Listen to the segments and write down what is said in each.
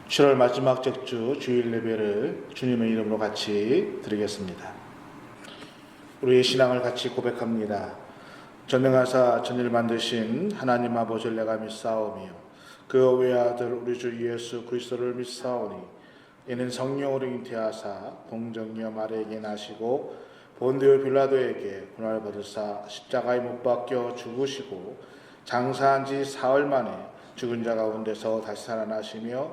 7월 마지막 주 주일 예배를 주님의 이름으로 같이 드리겠습니다. 우리의 신앙을 같이 고백합니다. 전능하사 전일 만드신 하나님 아버지를 내가 믿사오며 그 외아들 우리 주 예수 그리스도를 믿사오니 이는 성령으로 잉태하사 동정녀 마리아에게 나시고 본디오 빌라도에게 고난을 받으사 십자가에 못 박혀 죽으시고 장사한 지 사흘 만에 죽은 자 가운데서 다시 살아나시며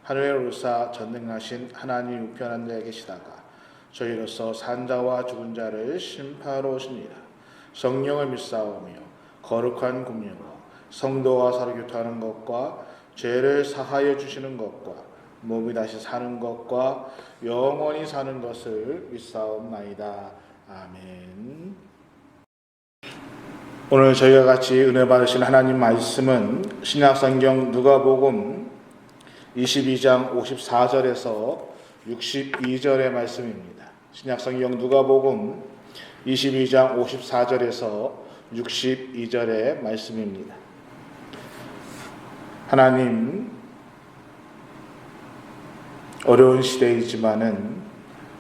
하늘에 오르사 전능하신 하나님 우편한 자에 계시다가 저희로서 산 자와 죽은 자를 심판하러 오시니라. 성령을 믿사오며 거룩한 공예와 성도와 서로 교통하는 것과 죄를 사하여 주시는 것과 몸이 다시 사는 것과 영원히 사는 것을 믿사옵나이다. 아멘. 오늘 저희가 같이 은혜 받으신 하나님 말씀은 신약성경 누가복음 22장 54절에서 62절의 말씀입니다. 신약성경 누가복음 22장 54절에서 62절의 말씀입니다. 하나님, 어려운 시대이지만은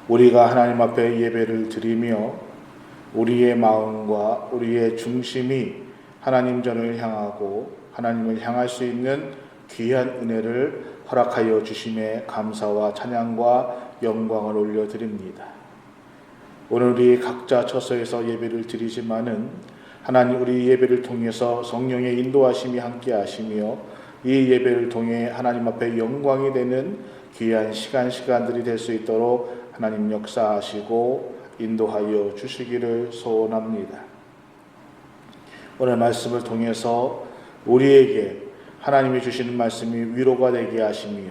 우리가 하나님 앞에 예배를 드리며 우리의 마음과 우리의 중심이 하나님 전을 향하고 하나님을 향할 수 있는 귀한 은혜를 허락하여 주심에 감사와 찬양과 영광을 올려드립니다. 오늘 우리 각자 처소에서 예배를 드리지만은 하나님 우리 예배를 통해서 성령의 인도하심이 함께 하시며 이 예배를 통해 하나님 앞에 영광이 되는 귀한 시간들이 될 수 있도록 하나님 역사하시고 인도하여 주시기를 소원합니다. 오늘 말씀을 통해서 우리에게 하나님이 주시는 말씀이 위로가 되게 하시며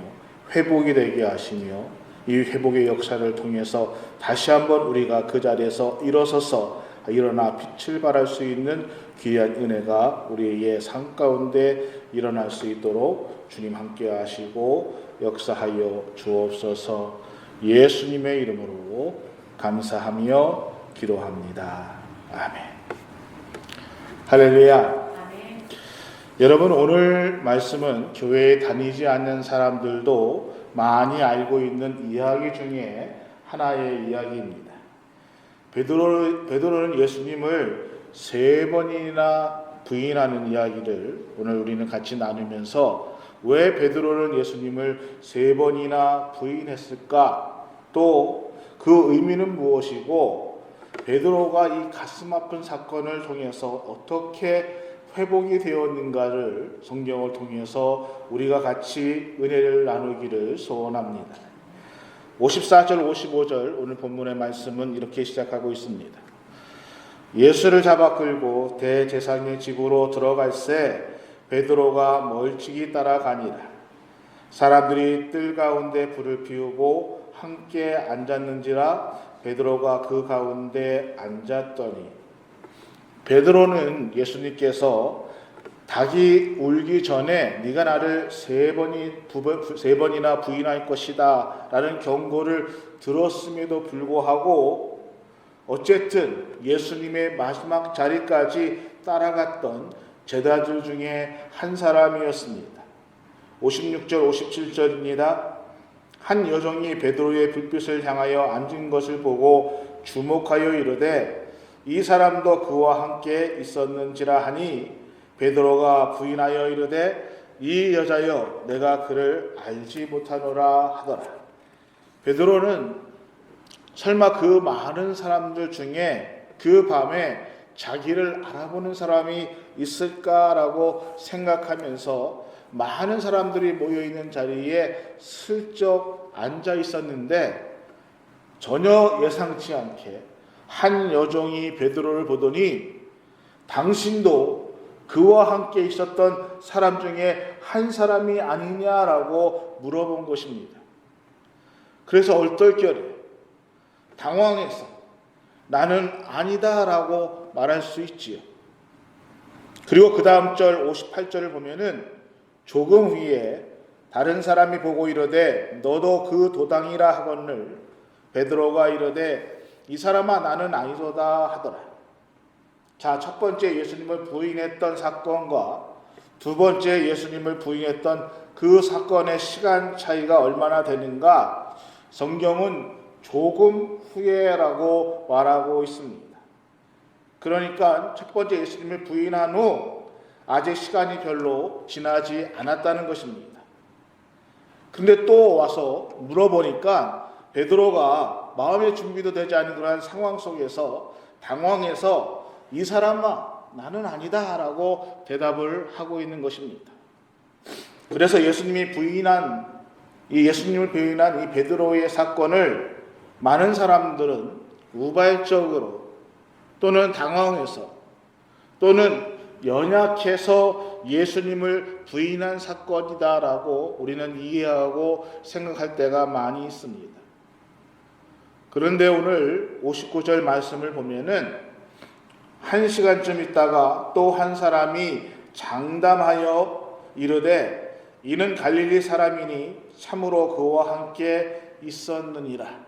회복이 되게 하시며 이 회복의 역사를 통해서 다시 한번 우리가 그 자리에서 일어서서 일어나 빛을 발할 수 있는 귀한 은혜가 우리의 삶 가운데 일어날 수 있도록 주님 함께 하시고 역사하여 주옵소서. 예수님의 이름으로 감사하며 기도합니다. 아멘. 할렐루야. 여러분, 오늘 말씀은 교회에 다니지 않는 사람들도 많이 알고 있는 이야기 중에 하나의 이야기입니다. 베드로는 예수님을 3번이나 부인하는 이야기를 오늘 우리는 같이 나누면서 왜 베드로는 예수님을 3번이나 부인했을까? 또 그 의미는 무엇이고 베드로가 이 가슴 아픈 사건을 통해서 어떻게 회복이 되었는가를 성경을 통해서 우리가 같이 은혜를 나누기를 소원합니다. 54절 55절 오늘 본문의 말씀은 이렇게 시작하고 있습니다. 예수를 잡아 끌고 대제사장의 집으로 들어갈새 베드로가 멀찍이 따라가니라. 사람들이 뜰 가운데 불을 피우고 함께 앉았는지라 베드로가 그 가운데 앉았더니 베드로는 예수님께서 닭이 울기 전에 네가 나를 3번이나 부인할 것이다 라는 경고를 들었음에도 불구하고 어쨌든 예수님의 마지막 자리까지 따라갔던 제자들 중에 한 사람이었습니다. 56절 57절입니다. 한 여종이 베드로의 불빛을 향하여 앉은 것을 보고 주목하여 이르되 이 사람도 그와 함께 있었는지라 하니 베드로가 부인하여 이르되 이 여자여 내가 그를 알지 못하노라 하더라. 베드로는 설마 그 많은 사람들 중에 그 밤에 자기를 알아보는 사람이 있을까라고 생각하면서 많은 사람들이 모여있는 자리에 슬쩍 앉아 있었는데 전혀 예상치 않게 한 여종이 베드로를 보더니 당신도 그와 함께 있었던 사람 중에 한 사람이 아니냐라고 물어본 것입니다. 그래서 얼떨결에 당황해서 나는 아니다라고 말할 수 있지요. 그리고 그 다음 절 58절을 보면은 조금 후에 다른 사람이 보고 이르되 너도 그 도당이라 하거늘 베드로가 이르되 이 사람아 나는 아니도다 하더라. 자, 첫 번째 예수님을 부인했던 사건과 두 번째 예수님을 부인했던 그 사건의 시간 차이가 얼마나 되는가? 성경은 조금 후에라고 말하고 있습니다. 그러니까 첫 번째 예수님을 부인한 후 아직 시간이 별로 지나지 않았다는 것입니다. 근데 또 와서 물어보니까 베드로가 마음의 준비도 되지 않은 그러한 상황 속에서 당황해서 이 사람아 나는 아니다 라고 대답을 하고 있는 것입니다. 그래서 예수님을 부인한 이 베드로의 사건을 많은 사람들은 우발적으로 또는 당황해서 또는 연약해서 예수님을 부인한 사건이다라고 우리는 이해하고 생각할 때가 많이 있습니다. 그런데 오늘 59절 말씀을 보면은 1시간쯤 있다가 또 한 사람이 장담하여 이르되 이는 갈릴리 사람이니 참으로 그와 함께 있었느니라.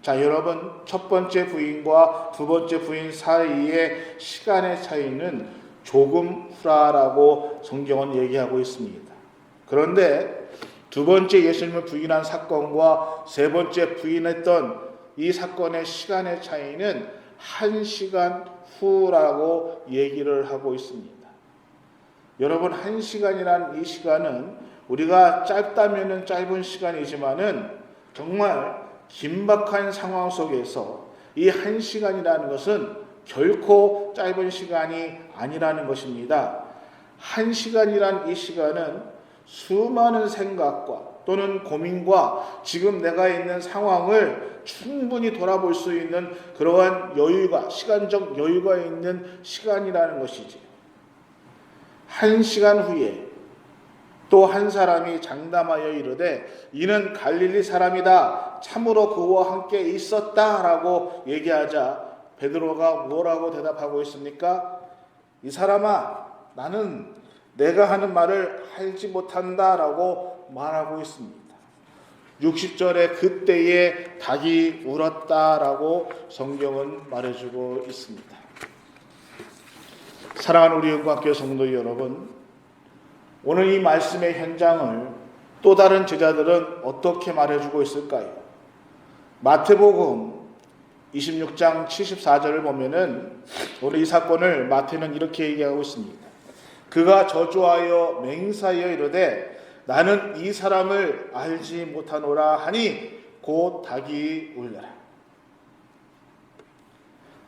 자, 여러분, 첫 번째 부인과 두 번째 부인 사이의 시간의 차이는 조금 후라라고 성경은 얘기하고 있습니다. 그런데 두 번째 예수님을 부인한 사건과 세 번째 부인했던 이 사건의 시간의 차이는 1시간 후라고 얘기를 하고 있습니다. 여러분, 1시간이란 이 시간은 우리가 짧다면 짧은 시간이지만은 정말 긴박한 상황 속에서 이 1시간이라는 것은 결코 짧은 시간이 아니라는 것입니다. 1시간이란 이 시간은 수많은 생각과 또는 고민과 지금 내가 있는 상황을 충분히 돌아볼 수 있는 그러한 여유가, 시간적 여유가 있는 시간이라는 것이지. 1시간 후에 또 한 사람이 장담하여 이르되 이는 갈릴리 사람이다. 참으로 그와 함께 있었다라고 얘기하자 베드로가 뭐라고 대답하고 있습니까? 이 사람아, 나는 내가 하는 말을 알지 못한다라고 말하고 있습니다. 60절에 그때에 닭이 울었다라고 성경은 말해주고 있습니다. 사랑하는 우리 영광교회 성도 여러분, 오늘 이 말씀의 현장을 또 다른 제자들은 어떻게 말해주고 있을까요? 마태복음 26장 74절을 보면은 오늘 이 사건을 마태는 이렇게 얘기하고 있습니다. 그가 저주하여 맹세하여 이르되 나는 이 사람을 알지 못하노라 하니 곧 닭이 울려라.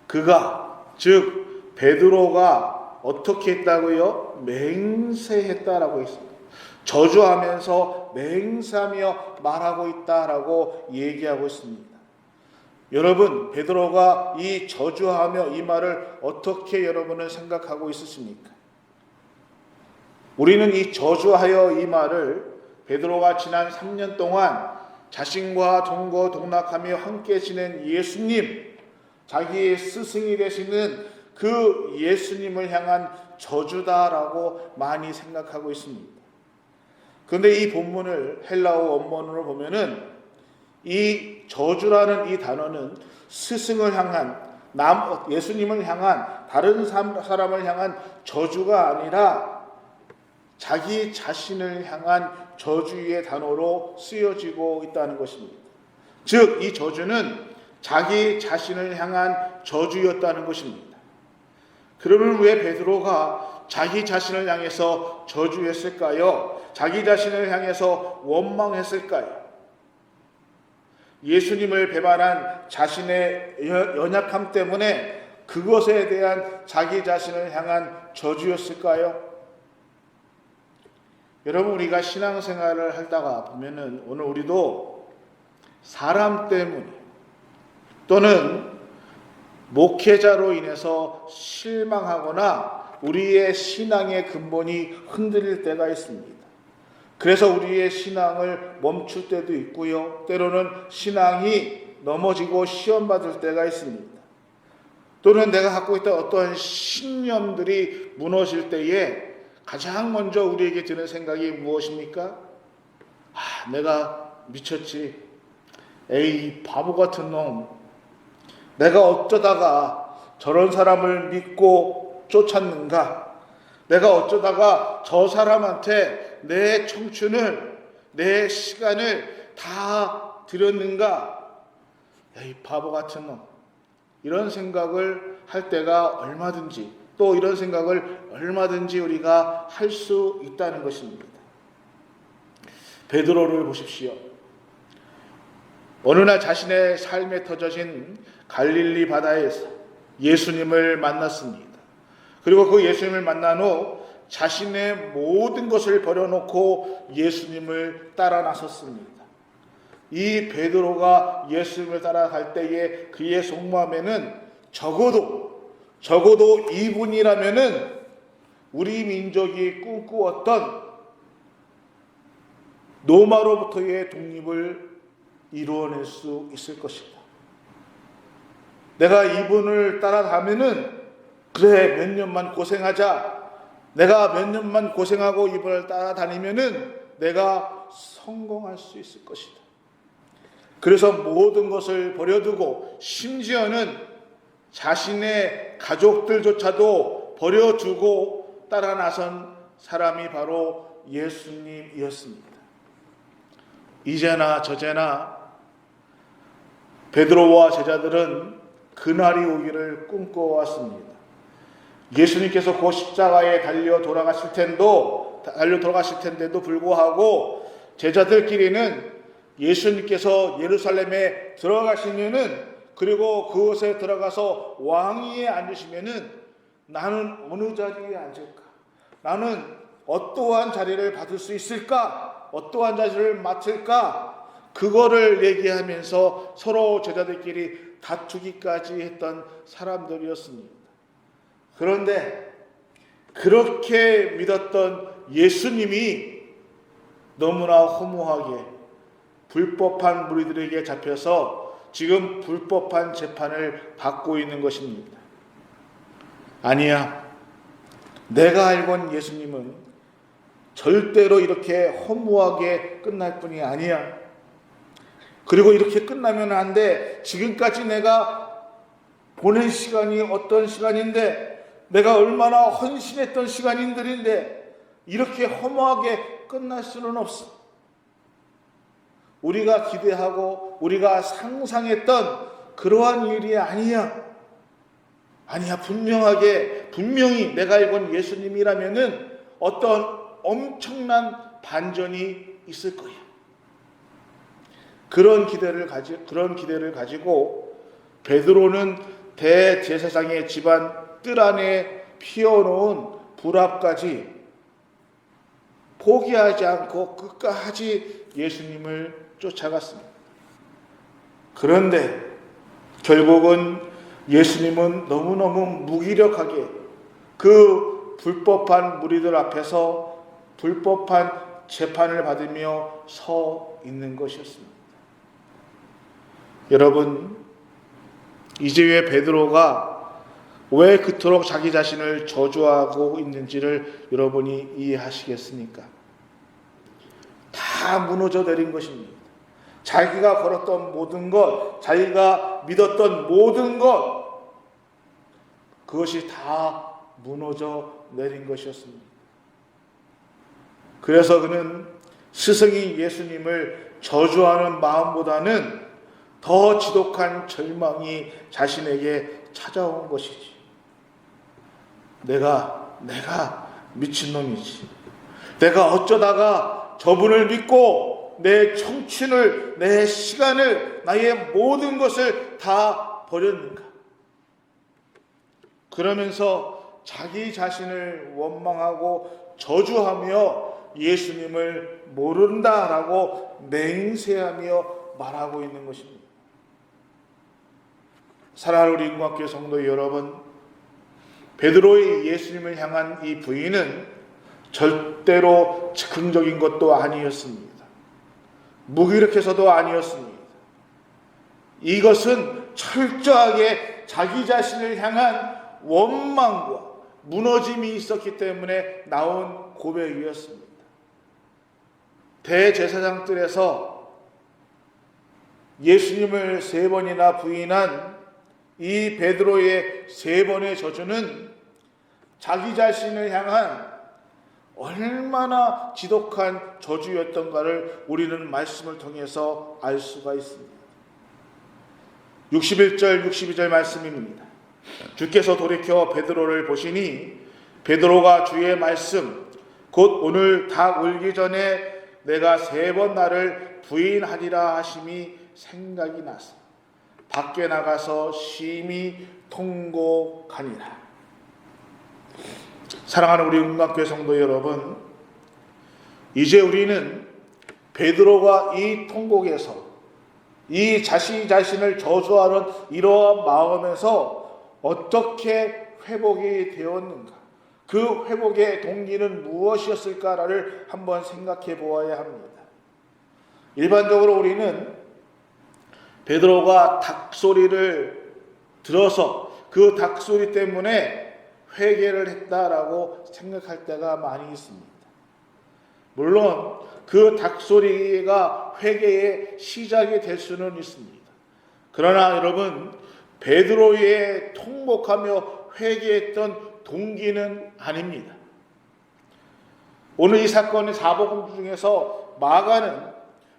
그가, 즉 베드로가 어떻게 했다고요? 맹세했다라고 했습니다. 저주하면서 맹세하며 말하고 있다라고 얘기하고 있습니다. 여러분, 베드로가 이 저주하며 이 말을 어떻게 여러분은 생각하고 있으십니까? 우리는 이 저주하여 이 말을 베드로가 지난 3년 동안 자신과 동거동락하며 함께 지낸 예수님, 자기의 스승이 되시는 그 예수님을 향한 저주다라고 많이 생각하고 있습니다. 그런데 이 본문을 헬라어 원문으로 보면은 이 저주라는 이 단어는 스승을 향한, 예수님을 향한, 다른 사람을 향한 저주가 아니라 자기 자신을 향한 저주의 단어로 쓰여지고 있다는 것입니다. 즉, 이 저주는 자기 자신을 향한 저주였다는 것입니다. 그러면 왜 베드로가 자기 자신을 향해서 저주했을까요? 자기 자신을 향해서 원망했을까요? 예수님을 배반한 자신의 연약함 때문에 그것에 대한 자기 자신을 향한 저주였을까요? 여러분, 우리가 신앙생활을 하다가 보면은 오늘 우리도 사람 때문에 또는 목회자로 인해서 실망하거나 우리의 신앙의 근본이 흔들릴 때가 있습니다. 그래서 우리의 신앙을 멈출 때도 있고요. 때로는 신앙이 넘어지고 시험받을 때가 있습니다. 또는 내가 갖고 있던 어떠한 신념들이 무너질 때에 가장 먼저 우리에게 드는 생각이 무엇입니까? 내가 미쳤지. 에이, 바보 같은 놈. 내가 어쩌다가 저런 사람을 믿고 쫓았는가? 내가 어쩌다가 저 사람한테 내 청춘을, 내 시간을 다 드렸는가? 야, 이 바보 같은 놈. 이런 생각을 할 때가 얼마든지, 또 이런 생각을 얼마든지 우리가 할 수 있다는 것입니다. 베드로를 보십시오. 어느 날 자신의 삶에 터져진 갈릴리 바다에서 예수님을 만났습니다. 그리고 그 예수님을 만난 후 자신의 모든 것을 버려놓고 예수님을 따라 나섰습니다. 이 베드로가 예수님을 따라갈 때에 그의 속마음에는 적어도 이분이라면은 우리 민족이 꿈꾸었던 로마로부터의 독립을 이루어낼 수 있을 것이다. 내가 이분을 따라가면은 그래, 몇 년만 고생하자. 내가 몇 년만 고생하고 이분을 따라다니면은 내가 성공할 수 있을 것이다. 그래서 모든 것을 버려두고 심지어는 자신의 가족들조차도 버려두고 따라 나선 사람이 바로 예수님이었습니다. 이제나 저제나 베드로와 제자들은 그날이 오기를 꿈꿔왔습니다. 예수님께서 그 십자가에 달려 돌아가실 텐데도 불구하고 제자들끼리는 예수님께서 예루살렘에 들어가시면은, 그리고 그곳에 들어가서 왕위에 앉으시면은 나는 어느 자리에 앉을까? 나는 어떠한 자리를 받을 수 있을까? 어떠한 자리를 맡을까? 그거를 얘기하면서 서로 제자들끼리 다투기까지 했던 사람들이었습니다. 그런데 그렇게 믿었던 예수님이 너무나 허무하게 불법한 무리들에게 잡혀서 지금 불법한 재판을 받고 있는 것입니다. 아니야. 내가 알던 예수님은 절대로 이렇게 허무하게 끝날 뿐이 아니야. 그리고 이렇게 끝나면 안 돼. 지금까지 내가 보낸 시간이 어떤 시간인데, 내가 얼마나 헌신했던 시간인들인데 이렇게 허무하게 끝날 수는 없어. 우리가 기대하고 우리가 상상했던 그러한 일이 아니야. 분명히 내가 알던 예수님이라면은 어떤 엄청난 반전이 있을 거야. 그런 기대를 가지고 베드로는 대제사장의 집안 뜰 안에 피워놓은 불 앞까지 포기하지 않고 끝까지 예수님을 쫓아갔습니다. 그런데 결국은 예수님은 너무너무 무기력하게 그 불법한 무리들 앞에서 불법한 재판을 받으며 서 있는 것이었습니다. 여러분, 이제 왜 베드로가 왜 그토록 자기 자신을 저주하고 있는지를 여러분이 이해하시겠습니까? 다 무너져 내린 것입니다. 자기가 걸었던 모든 것, 자기가 믿었던 모든 것, 그것이 다 무너져 내린 것이었습니다. 그래서 그는 스승인 예수님을 저주하는 마음보다는 더 지독한 절망이 자신에게 찾아온 것이지. 내가 미친놈이지. 내가 어쩌다가 저분을 믿고 내 청춘을, 내 시간을, 나의 모든 것을 다 버렸는가? 그러면서 자기 자신을 원망하고 저주하며 예수님을 모른다라고 맹세하며 말하고 있는 것입니다. 사랑하는 우리 인과교회 성도 여러분, 베드로의 예수님을 향한 이 부인은 절대로 즉흥적인 것도 아니었습니다. 무기력해서도 아니었습니다. 이것은 철저하게 자기 자신을 향한 원망과 무너짐이 있었기 때문에 나온 고백이었습니다. 대제사장들에서 예수님을 3번이나 부인한 이 베드로의 3번의 저주는 자기 자신을 향한 얼마나 지독한 저주였던가를 우리는 말씀을 통해서 알 수가 있습니다. 61절 62절 말씀입니다. 주께서 돌이켜 베드로를 보시니 베드로가 주의 말씀 곧 오늘 닭 울기 전에 내가 3번 나를 부인하리라 하심이 생각이 나서 밖에 나가서 심히 통곡하니라. 사랑하는 우리 은광교회 성도 여러분, 이제 우리는 베드로가 이 통곡에서 이 자신을 저주하는 이러한 마음에서 어떻게 회복이 되었는가, 그 회복의 동기는 무엇이었을까를 한번 생각해 보아야 합니다. 일반적으로 우리는 베드로가 닭소리를 들어서 그 닭소리 때문에 회개를 했다라고 생각할 때가 많이 있습니다. 물론 그 닭소리가 회개의 시작이 될 수는 있습니다. 그러나 여러분, 베드로의 통곡하며 회개했던 동기는 아닙니다. 오늘 이 사건의 사복음 중에서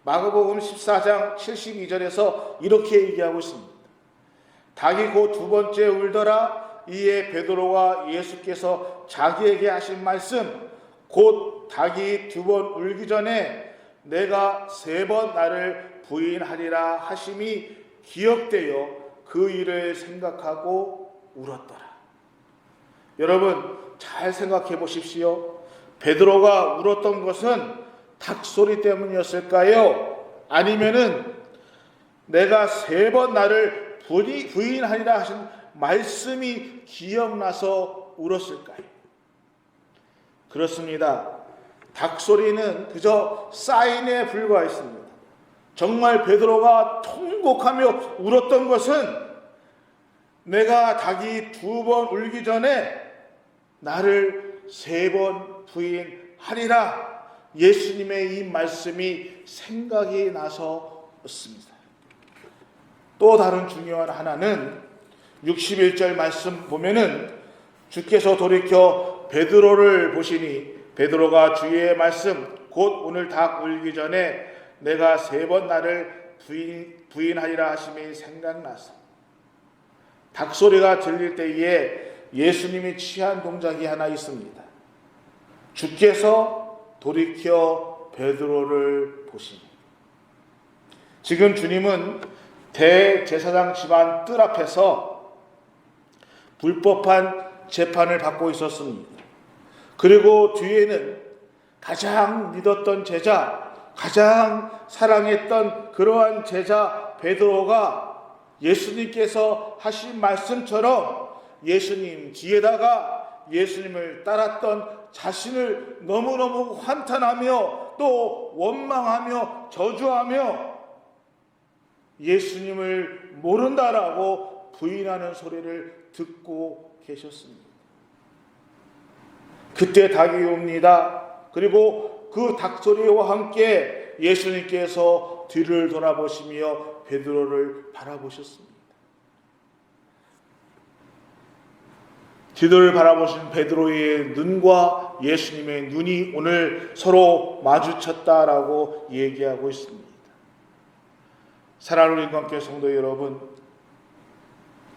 마가복음 14장 72절에서 이렇게 얘기하고 있습니다. 닭이 곧 2번째 울더라. 이에 베드로와 예수께서 자기에게 하신 말씀 곧 닭이 2번 울기 전에 내가 3번 나를 부인하리라 하심이 기억되어 그 일을 생각하고 울었더라. 여러분 잘 생각해 보십시오. 베드로가 울었던 것은 닭소리 때문이었을까요? 아니면은 내가 3번 나를 부인하리라 하신 말씀이 기억나서 울었을까요? 그렇습니다. 닭소리는 그저 사인에 불과했습니다. 정말 베드로가 통곡하며 울었던 것은 내가 닭이 2번 울기 전에 나를 3번 부인하리라, 예수님의 이 말씀이 생각이 나서였습니다. 또 다른 중요한 하나는 61절 말씀 보면은 주께서 돌이켜 베드로를 보시니 베드로가 주의 말씀 곧 오늘 닭 울기 전에 내가 3번 나를 부인하리라 하심이 생각나서 닭소리가 들릴 때에 예수님이 취한 동작이 하나 있습니다. 주께서 돌이켜 베드로를 보시니. 지금 주님은 대제사장 집안 뜰 앞에서 불법한 재판을 받고 있었습니다. 그리고 뒤에는 가장 믿었던 제자, 가장 사랑했던 그러한 제자 베드로가 예수님께서 하신 말씀처럼 예수님 뒤에다가 예수님을 따랐던 자신을 너무너무 환탄하며 또 원망하며 저주하며 예수님을 모른다라고 부인하는 소리를 듣고 계셨습니다. 그때 닭이 옵니다. 그리고 그 닭소리와 함께 예수님께서 뒤를 돌아보시며 베드로를 바라보셨습니다. 뒤를 바라보신 베드로의 눈과 예수님의 눈이 오늘 서로 마주쳤다라고 얘기하고 있습니다. 사랑하는 인간교회 성도 여러분,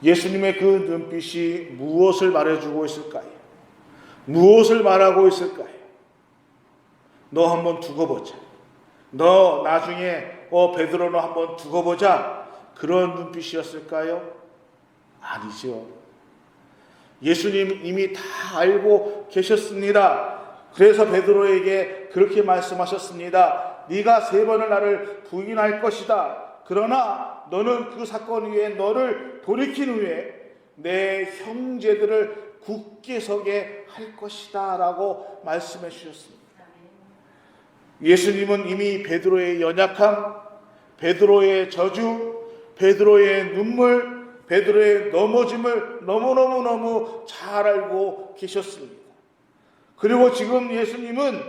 예수님의 그 눈빛이 무엇을 말해주고 있을까요? 무엇을 말하고 있을까요? 너 한번 두고 보자. 너 나중에 베드로 너 한번 두고 보자. 그런 눈빛이었을까요? 아니죠. 예수님 이미 다 알고 계셨습니다. 그래서 베드로에게 그렇게 말씀하셨습니다. 네가 3번을 나를 부인할 것이다. 그러나 너는 그 사건 위에 너를 돌이킨 후에 내 형제들을 굳게 서게 할 것이다 라고 말씀해 주셨습니다. 예수님은 이미 베드로의 연약함, 베드로의 저주, 베드로의 눈물, 베드로의 넘어짐을 너무너무 잘 알고 계셨습니다. 그리고 지금 예수님은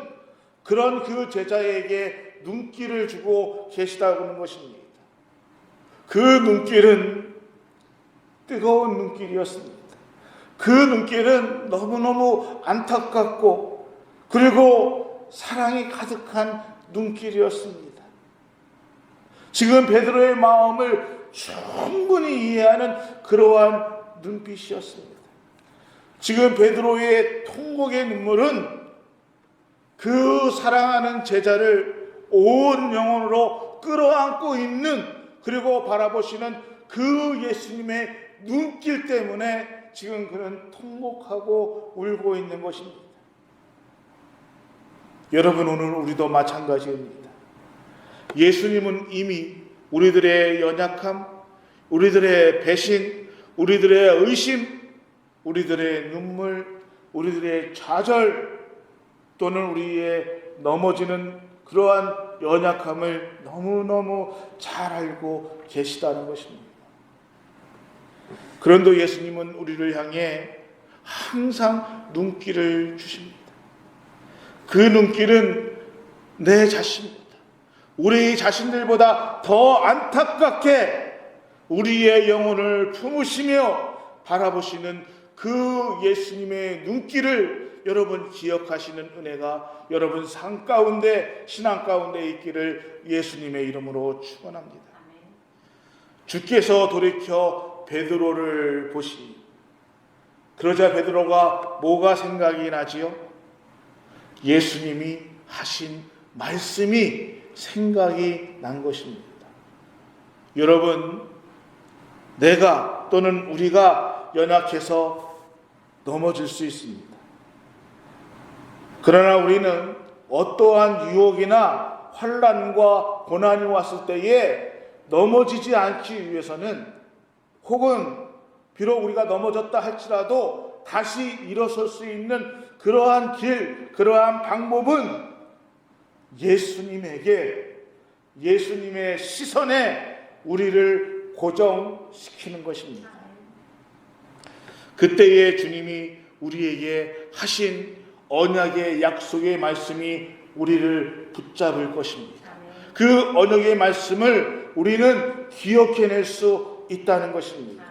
그런 그 제자에게 눈길을 주고 계시다고 하는 것입니다. 그 눈길은 뜨거운 눈길이었습니다. 그 눈길은 너무너무 안타깝고 그리고 사랑이 가득한 눈길이었습니다. 지금 베드로의 마음을 충분히 이해하는 그러한 눈빛이었습니다. 지금 베드로의 통곡의 눈물은 그 사랑하는 제자를 온 영혼으로 끌어안고 있는, 그리고 바라보시는 그 예수님의 눈길 때문에 지금 그는 통곡하고 울고 있는 것입니다. 여러분, 오늘 우리도 마찬가지입니다. 예수님은 이미 우리들의 연약함, 우리들의 배신, 우리들의 의심, 우리들의 눈물, 우리들의 좌절, 또는 우리의 넘어지는 그러한 연약함을 너무너무 잘 알고 계시다는 것입니다. 그런데 예수님은 우리를 향해 항상 눈길을 주십니다. 그 눈길은 내 자신입니다. 우리 자신들보다 더 안타깝게 우리의 영혼을 품으시며 바라보시는 그 예수님의 눈길을 여러분 기억하시는 은혜가 여러분 삶 가운데, 신앙 가운데 있기를 예수님의 이름으로 축원합니다. 주께서 돌이켜 베드로를 보시니, 그러자 베드로가 뭐가 생각이 나지요? 예수님이 하신 말씀이 생각이 난 것입니다. 여러분, 내가 또는 우리가 연약해서 넘어질 수 있습니다. 그러나 우리는 어떠한 유혹이나 환난과 고난이 왔을 때에 넘어지지 않기 위해서는, 혹은 비록 우리가 넘어졌다 할지라도 다시 일어설 수 있는 그러한 길, 그러한 방법은 예수님에게, 예수님의 시선에 우리를 고정시키는 것입니다. 그때에 주님이 우리에게 하신 언약의 약속의 말씀이 우리를 붙잡을 것입니다. 그 언약의 말씀을 우리는 기억해낼 수 있다는 것입니다.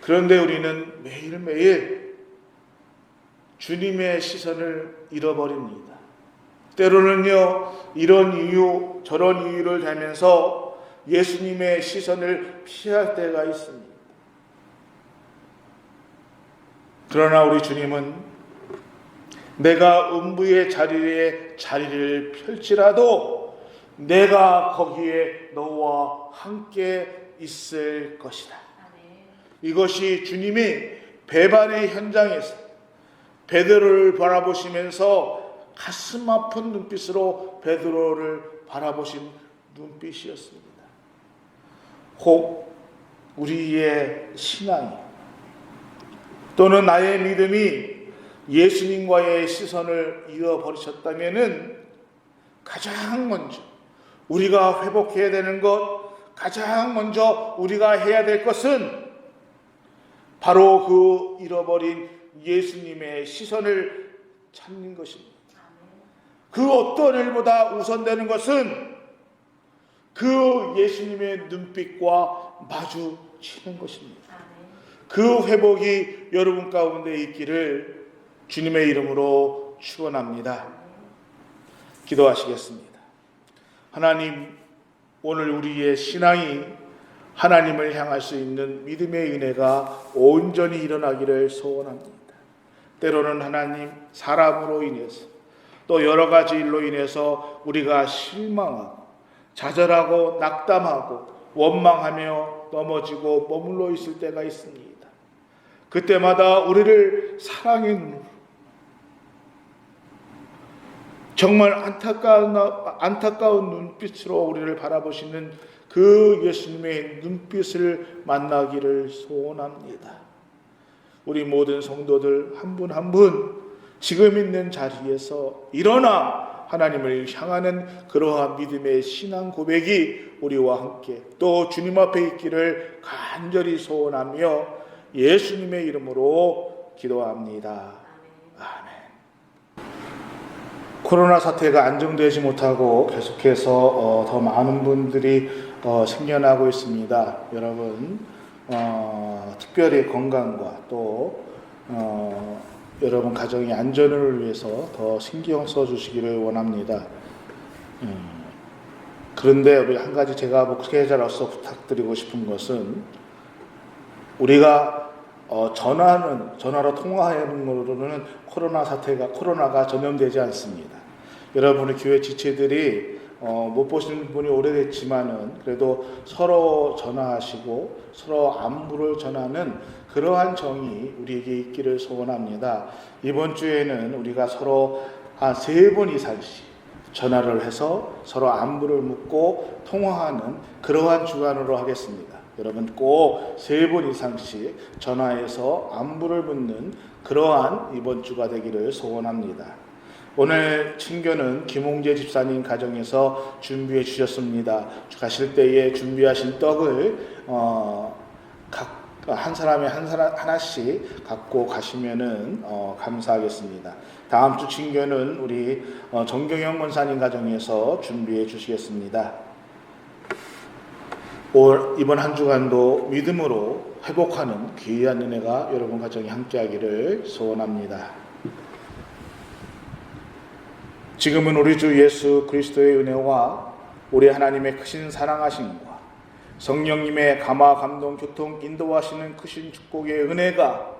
그런데 우리는 매일매일 주님의 시선을 잃어버립니다. 때로는요, 이런 이유 저런 이유를 대면서 예수님의 시선을 피할 때가 있습니다. 그러나 우리 주님은 내가 음부의 자리를 펼치라도 내가 거기에 너와 함께 있을 것이다. 이것이 주님이 배반의 현장에서 베드로를 바라보시면서 가슴 아픈 눈빛으로 베드로를 바라보신 눈빛이었습니다. 혹 우리의 신앙이 또는 나의 믿음이 예수님과의 시선을 잃어버리셨다면은 가장 먼저 우리가 회복해야 되는 것, 가장 먼저 우리가 해야 될 것은 바로 그 잃어버린 예수님의 시선을 찾는 것입니다. 그 어떤 일보다 우선되는 것은 그 예수님의 눈빛과 마주치는 것입니다. 그 회복이 여러분 가운데 있기를 주님의 이름으로 축원합니다. 기도하시겠습니다. 하나님, 오늘 우리의 신앙이 하나님을 향할 수 있는 믿음의 은혜가 온전히 일어나기를 소원합니다. 때로는 하나님, 사람으로 인해서 또 여러 가지 일로 인해서 우리가 실망하고 좌절하고 낙담하고 원망하며 넘어지고 머물러 있을 때가 있습니다. 그때마다 우리를 사랑의 눈으로, 정말 안타까운 눈빛으로 우리를 바라보시는 그 예수님의 눈빛을 만나기를 소원합니다. 우리 모든 성도들 한 분 한 분 지금 있는 자리에서 일어나 하나님을 향하는 그러한 믿음의 신앙 고백이 우리와 함께 또 주님 앞에 있기를 간절히 소원하며 예수님의 이름으로 기도합니다. 아멘. 코로나 사태가 안정되지 못하고 계속해서 더 많은 분들이 생겨나고 있습니다. 여러분, 특별히 건강과 또 여러분 가정의 안전을 위해서 더 신경 써주시기를 원합니다. 그런데 우리 한 가지 제가 목회자로서 부탁드리고 싶은 것은 우리가 전화로 통화하는 것으로는 코로나가 전염되지 않습니다. 여러분의 교회 지체들이 못 보시는 분이 오래됐지만은 그래도 서로 전화하시고 서로 안부를 전하는 그러한 정이 우리에게 있기를 소원합니다. 이번 주에는 우리가 서로 한 3번 이상씩 전화를 해서 서로 안부를 묻고 통화하는 그러한 주간으로 하겠습니다. 여러분 꼭 3번 이상씩 전화해서 안부를 묻는 그러한 이번 주가 되기를 소원합니다. 오늘 친교는 김홍재 집사님 가정에서 준비해 주셨습니다. 가실 때에 준비하신 떡을 한 사람에 하나씩 갖고 가시면은 감사하겠습니다. 다음 주 친교는 우리 정경영 권사님 가정에서 준비해 주시겠습니다. 이번 한 주간도 믿음으로 회복하는 귀한 은혜가 여러분 가정에 함께하기를 소원합니다. 지금은 우리 주 예수 그리스도의 은혜와 우리 하나님의 크신 사랑하심과 성령님의 감화 감동 교통 인도하시는 크신 축복의 은혜가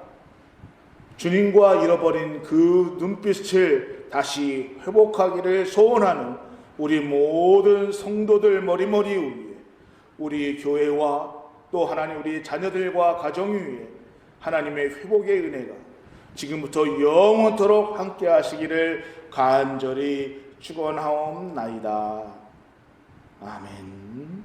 주님과 잃어버린 그 눈빛을 다시 회복하기를 소원하는 우리 모든 성도들 머리머리 위에 우리 교회와 또 하나님 우리 자녀들과 가정 위에 하나님의 회복의 은혜가 지금부터 영원토록 함께 하시기를 간절히 축원하옵나이다. 아멘.